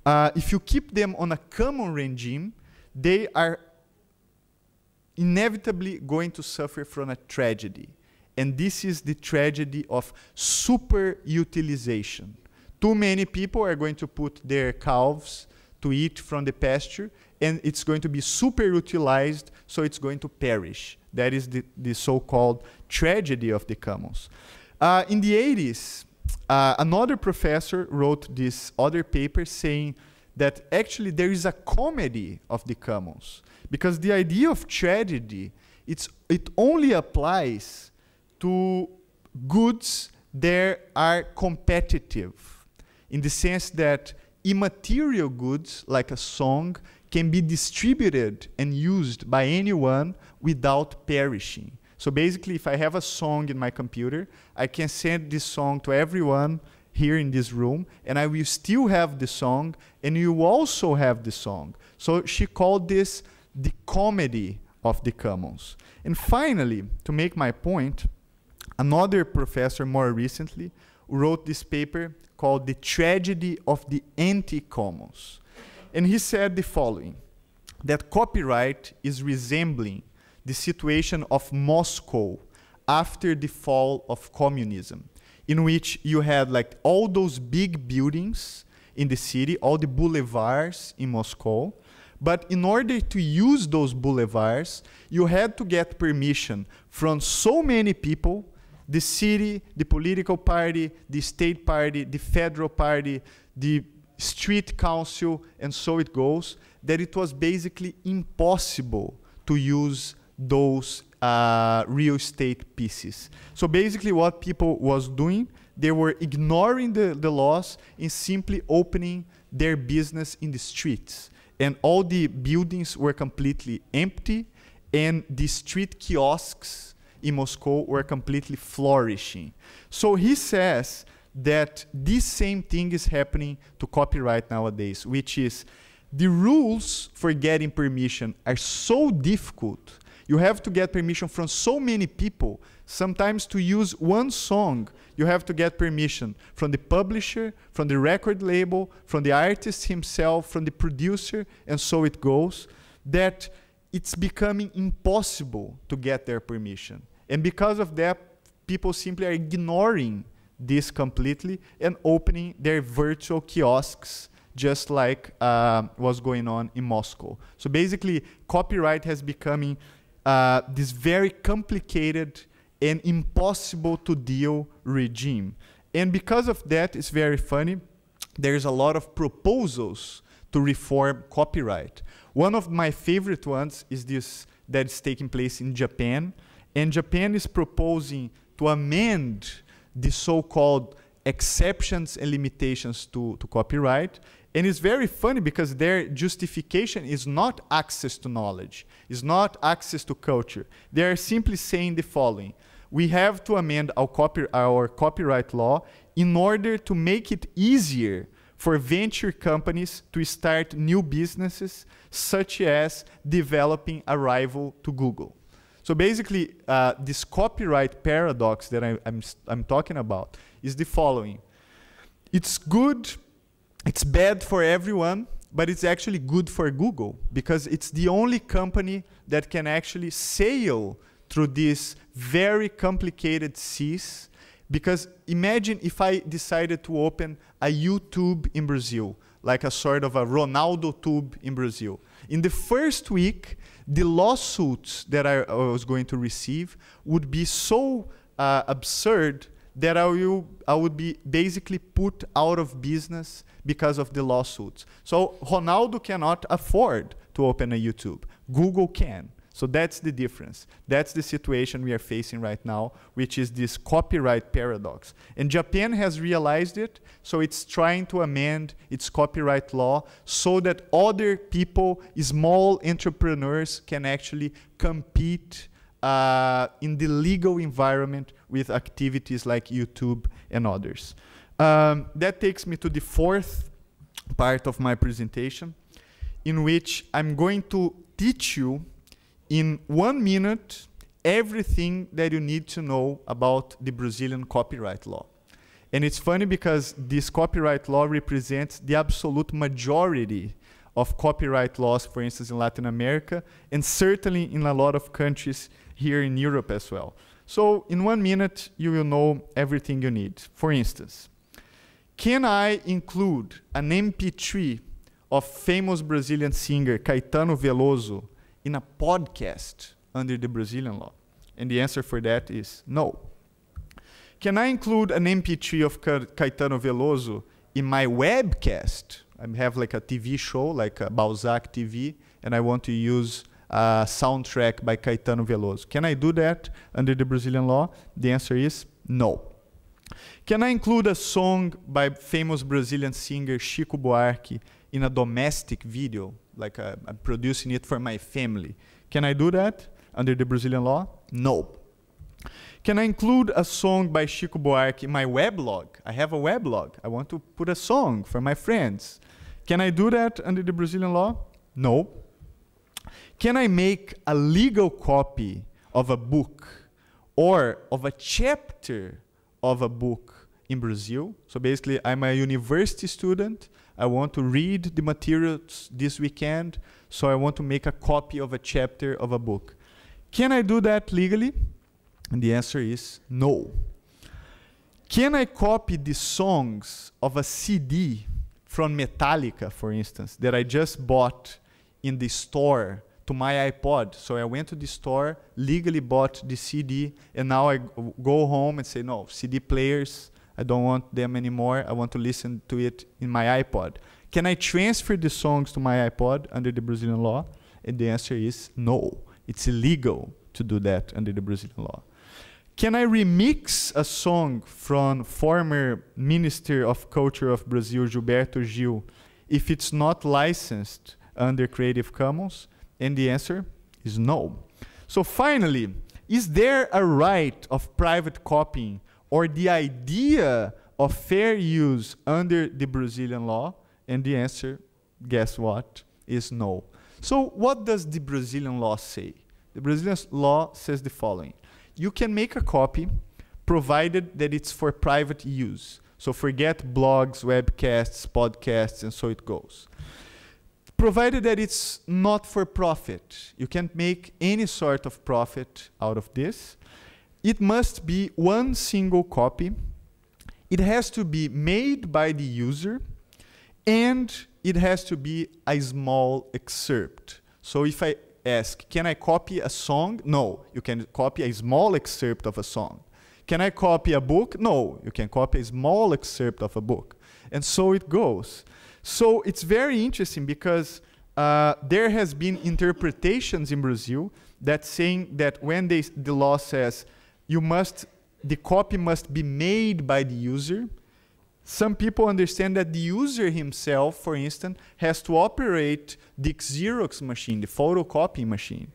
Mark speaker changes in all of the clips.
Speaker 1: if you keep them on a common regime, they are inevitably going to suffer from a tragedy. And this is the tragedy of super-utilization. Too many people are going to put their calves to eat from the pasture, and it's going to be super-utilized, so it's going to perish. That is the so-called tragedy of the commons. In the 80s, another professor wrote this other paper saying that actually there is a comedy of the commons, because the idea of tragedy, it only applies to goods that are competitive, in the sense that immaterial goods, like a song, can be distributed and used by anyone without perishing. So basically, if I have a song in my computer, I can send this song to everyone here in this room, and I will still have the song, and you also have the song. So she called this the comedy of the commons. And finally, to make my point, another professor more recently wrote this paper called The Tragedy of the Anti-Commons. And he said the following, that copyright is resembling the situation of Moscow after the fall of communism, in which you had like all those big buildings in the city, all the boulevards in Moscow. But in order to use those boulevards, you had to get permission from so many people, the city, the political party, the state party, the federal party, the street council, and so it goes, that it was basically impossible to use those real estate pieces. So basically what people was doing, they were ignoring the laws and simply opening their business in the streets. And all the buildings were completely empty, and the street kiosks in Moscow were completely flourishing. So he says that this same thing is happening to copyright nowadays, which is the rules for getting permission are so difficult. You have to get permission from so many people. Sometimes to use one song, you have to get permission from the publisher, from the record label, from the artist himself, from the producer, and so it goes, that it's becoming impossible to get their permission. And because of that, people simply are ignoring this completely and opening their virtual kiosks, just like was going on in Moscow. So basically, copyright has becoming this very complicated and impossible to deal regime. And because of that, it's very funny, there's a lot of proposals to reform copyright. One of my favorite ones is this that is taking place in Japan. And Japan is proposing to amend the so-called exceptions and limitations to copyright. And it's very funny because their justification is not access to knowledge, is not access to culture. They are simply saying the following: we have to amend our copyright law in order to make it easier for venture companies to start new businesses, such as developing a rival to Google. So basically, this copyright paradox that I'm talking about is the following. It's good, it's bad for everyone, but it's actually good for Google, because it's the only company that can actually sail through these very complicated seas. Because imagine if I decided to open a YouTube in Brazil, like a sort of a Ronaldo tube in Brazil. In the first week, the lawsuits that I was going to receive would be so absurd that I would be basically put out of business because of the lawsuits. So Ronaldo cannot afford to open a YouTube. Google can. So that's the difference. That's the situation we are facing right now, which is this copyright paradox. And Japan has realized it, so it's trying to amend its copyright law so that other people, small entrepreneurs, can actually compete in the legal environment with activities like YouTube and others. That takes me to the fourth part of my presentation, in which I'm going to teach you in 1 minute everything that you need to know about the Brazilian copyright law. And it's funny because this copyright law represents the absolute majority of copyright laws, for instance, in Latin America, and certainly in a lot of countries here in Europe as well. So in 1 minute, you will know everything you need. For instance, can I include an MP3 of famous Brazilian singer Caetano Veloso in a podcast under the Brazilian law? And the answer for that is no. Can I include an MP3 of Caetano Veloso in my webcast? I have like a TV show, like a Balzac TV, and I want to use a soundtrack by Caetano Veloso. Can I do that under the Brazilian law? The answer is no. Can I include a song by famous Brazilian singer Chico Buarque in a domestic video, like I'm producing it for my family? Can I do that under the Brazilian law? No. Can I include a song by Chico Buarque in my weblog? I have a weblog. I want to put a song for my friends. Can I do that under the Brazilian law? No. Can I make a legal copy of a book or of a chapter of a book in Brazil? So basically, I'm a university student. I want to read the materials this weekend, so I want to make a copy of a chapter of a book. Can I do that legally? And the answer is no. Can I copy the songs of a CD from Metallica, for instance, that I just bought in the store to my iPod? So I went to the store, legally bought the CD, and now I go home and say, no, CD players, I don't want them anymore. I want to listen to it in my iPod. Can I transfer the songs to my iPod under the Brazilian law? And the answer is no. It's illegal to do that under the Brazilian law. Can I remix a song from former Minister of Culture of Brazil, Gilberto Gil, if it's not licensed under Creative Commons? And the answer is no. So finally, is there a right of private copying or the idea of fair use under the Brazilian law? And the answer, guess what, is no. So what does the Brazilian law say? The Brazilian law says the following. You can make a copy provided that it's for private use. So forget blogs, webcasts, podcasts, and so it goes. Provided that it's not for profit. You can't make any sort of profit out of this. It must be one single copy. It has to be made by the user, and it has to be a small excerpt. So if I ask, can I copy a song? No, you can copy a small excerpt of a song. Can I copy a book? No, you can copy a small excerpt of a book. And so it goes. So it's very interesting because there has been interpretations in Brazil that saying that when the law says the copy must be made by the user, some people understand that the user himself, for instance, has to operate the Xerox machine, the photocopying machine.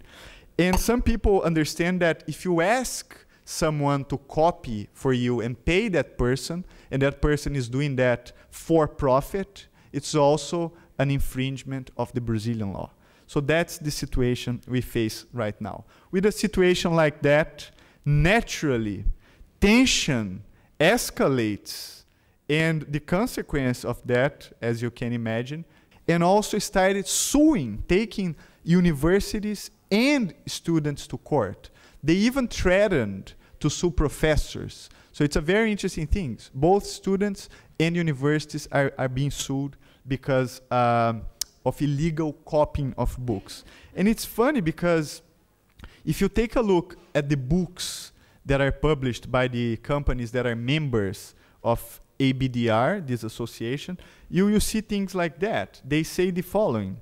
Speaker 1: And some people understand that if you ask someone to copy for you and pay that person, and that person is doing that for profit, it's also an infringement of the Brazilian law. So that's the situation we face right now. With a situation like that, naturally, tension escalates. And the consequence of that, as you can imagine, and also started suing, taking universities and students to court. They even threatened to sue professors. So it's a very interesting thing. Both students and universities are being sued because of illegal copying of books. And it's funny because if you take a look at the books that are published by the companies that are members of ABDR, this association, you will see things like that. They say the following.